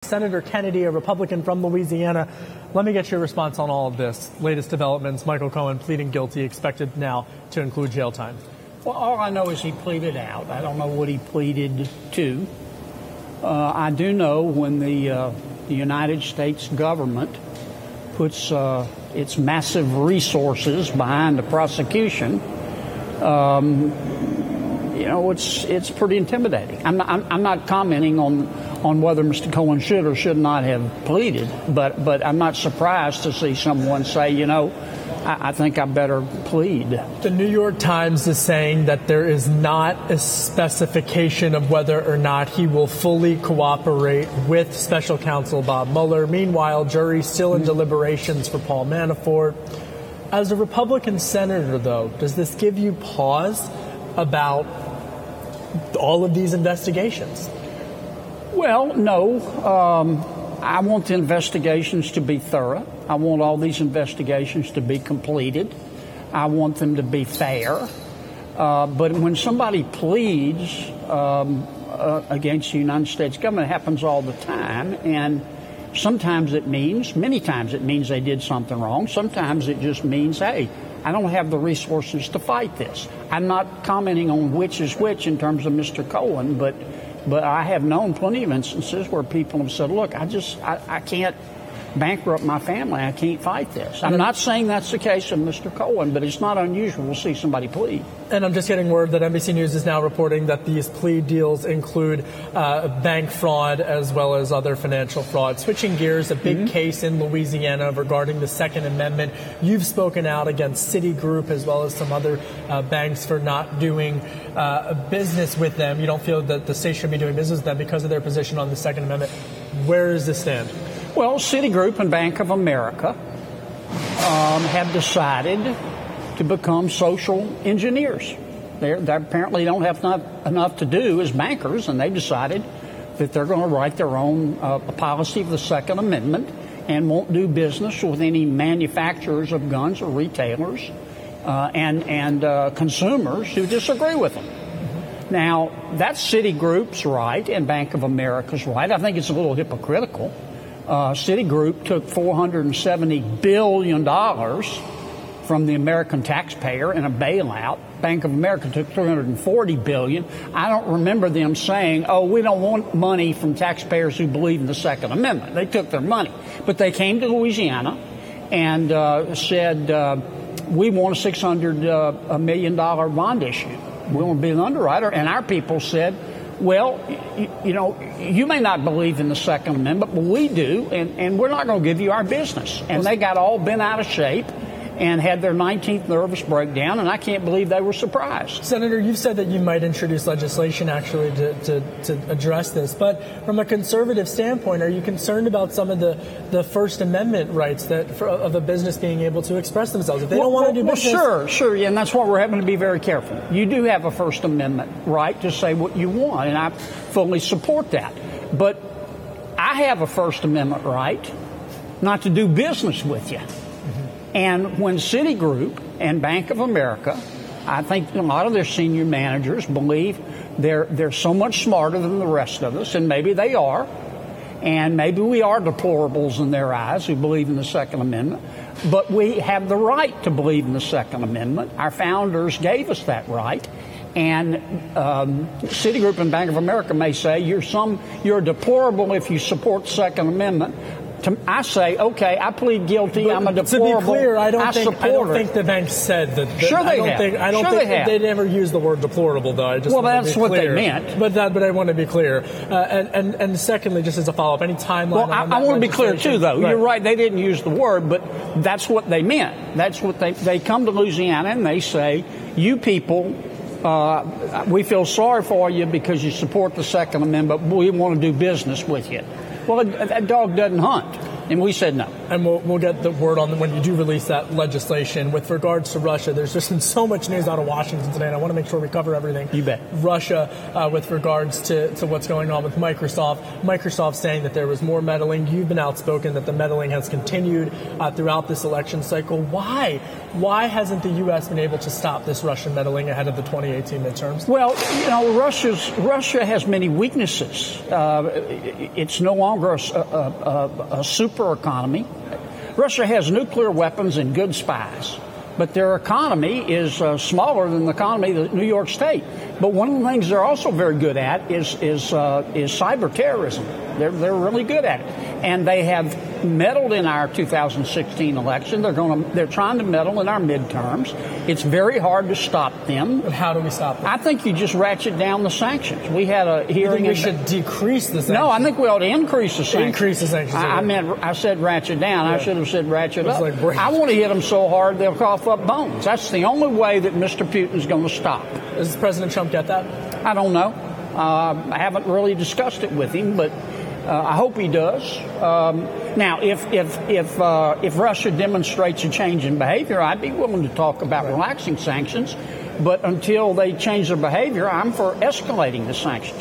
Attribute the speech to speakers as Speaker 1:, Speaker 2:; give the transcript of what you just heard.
Speaker 1: Senator Kennedy, a Republican from Louisiana. Let me get your response on all of this. Latest developments, Michael Cohen pleading guilty, expected now to include jail time.
Speaker 2: Well, all I know is he pleaded out. I don't know what he pleaded to. I do know when the United States government puts its massive resources behind the prosecution, it's pretty intimidating. I'm not commenting on whether Mr. Cohen should or should not have pleaded, but I'm not surprised to see someone say, I think I better plead.
Speaker 1: The New York Times is saying that there is not a specification of whether or not he will fully cooperate with Special Counsel Bob Mueller. Meanwhile, jury's still in deliberations for Paul Manafort. As a Republican senator, though, does this give you pause about all of these investigations?
Speaker 2: Well, no. I want the investigations to be thorough. I want all these investigations to be completed. I want them to be fair. But when somebody pleads against the United States government, it happens all the time. And sometimes many times it means they did something wrong. Sometimes it just means, hey, I don't have the resources to fight this. I'm not commenting on which is which in terms of Mr. Cohen, but I have known plenty of instances where people have said, look, I can't bankrupt my family. I can't fight this. I'm not saying that's the case of Mr. Cohen, but it's not unusual to see somebody plead.
Speaker 1: And I'm just getting word that NBC News is now reporting that these plea deals include bank fraud as well as other financial fraud. Switching gears, a big case in Louisiana regarding the Second Amendment. You've spoken out against Citigroup as well as some other banks for not doing business with them. You don't feel that the state should be doing business with them because of their position on the Second Amendment. Where does this stand?
Speaker 2: Well, Citigroup and Bank of America have decided to become social engineers. They apparently don't have enough to do as bankers, and they've decided that they're going to write their own policy of the Second Amendment and won't do business with any manufacturers of guns or retailers and consumers who disagree with them. Now, that's Citigroup's right and Bank of America's right. I think it's a little hypocritical. Citigroup took $470 billion from the American taxpayer in a bailout. Bank of America took $340 billion. I don't remember them saying, we don't want money from taxpayers who believe in the Second Amendment. They took their money. But they came to Louisiana and said, we want a $600 million bond issue. We want to be an underwriter. And our people said, well, you may not believe in the Second Amendment, but we do, and we're not going to give you our business. And they got all bent out of shape and had their 19th nervous breakdown, and I can't believe they were surprised.
Speaker 1: Senator, you've said that you might introduce legislation actually to address this, but from a conservative standpoint, are you concerned about some of the First Amendment rights of a business being able to express themselves? If they don't want to do business...
Speaker 2: Sure, yeah, and that's why we're having to be very careful. You do have a First Amendment right to say what you want, and I fully support that. But I have a First Amendment right not to do business with you. And when Citigroup and Bank of America, I think a lot of their senior managers believe they're so much smarter than the rest of us, and maybe they are, and maybe we are deplorables in their eyes who believe in the Second Amendment, but we have the right to believe in the Second Amendment. Our founders gave us that right, and Citigroup and Bank of America may say you're deplorable if you support the Second Amendment. I say, okay, I plead guilty.
Speaker 1: But
Speaker 2: I'm a deplorable.
Speaker 1: To be clear, I don't think the bank said that.
Speaker 2: Sure, they have.
Speaker 1: I don't think they never used the word deplorable, though.
Speaker 2: That's what they meant.
Speaker 1: But I want to be clear. And secondly, just as a follow-up, any timeline?
Speaker 2: Well, I want to be clear too, though. Right. You're right. They didn't use the word, but that's what they meant. That's what they come to Louisiana and they say, you people. We feel sorry for you because you support the Second Amendment, but we want to do business with you. Well, that dog doesn't hunt. And we said no.
Speaker 1: And we'll get the word on when you do release that legislation. With regards to Russia, there's just been so much news out of Washington today, and I want to make sure we cover everything.
Speaker 2: You bet.
Speaker 1: Russia, with regards to what's going on with Microsoft. Microsoft saying that there was more meddling. You've been outspoken that the meddling has continued throughout this election cycle. Why? Why hasn't the U.S. been able to stop this Russian meddling ahead of the 2018 midterms?
Speaker 2: Well, Russia has many weaknesses. It's no longer a super economy. Russia has nuclear weapons and good spies, but their economy is smaller than the economy of New York State. But one of the things they're also very good at is cyber terrorism. They're really good at it, and they have meddled in our 2016 election. They're trying to meddle in our midterms. It's very hard to stop them.
Speaker 1: But how do we stop them?
Speaker 2: I think you just ratchet down the sanctions. We had a hearing.
Speaker 1: You think we should decrease the sanctions?
Speaker 2: No, I think we ought to increase the sanctions.
Speaker 1: Increase the sanctions.
Speaker 2: I said ratchet down. Yeah. I should have said ratchet up.
Speaker 1: Like
Speaker 2: I want to hit them so hard they'll cough up bones. That's the only way that Mr. Putin's going to stop.
Speaker 1: Does President Trump get that?
Speaker 2: I don't know. I haven't really discussed it with him, but I hope he does. Now, if Russia demonstrates a change in behavior, I'd be willing to talk about relaxing sanctions. But until they change their behavior, I'm for escalating the sanctions.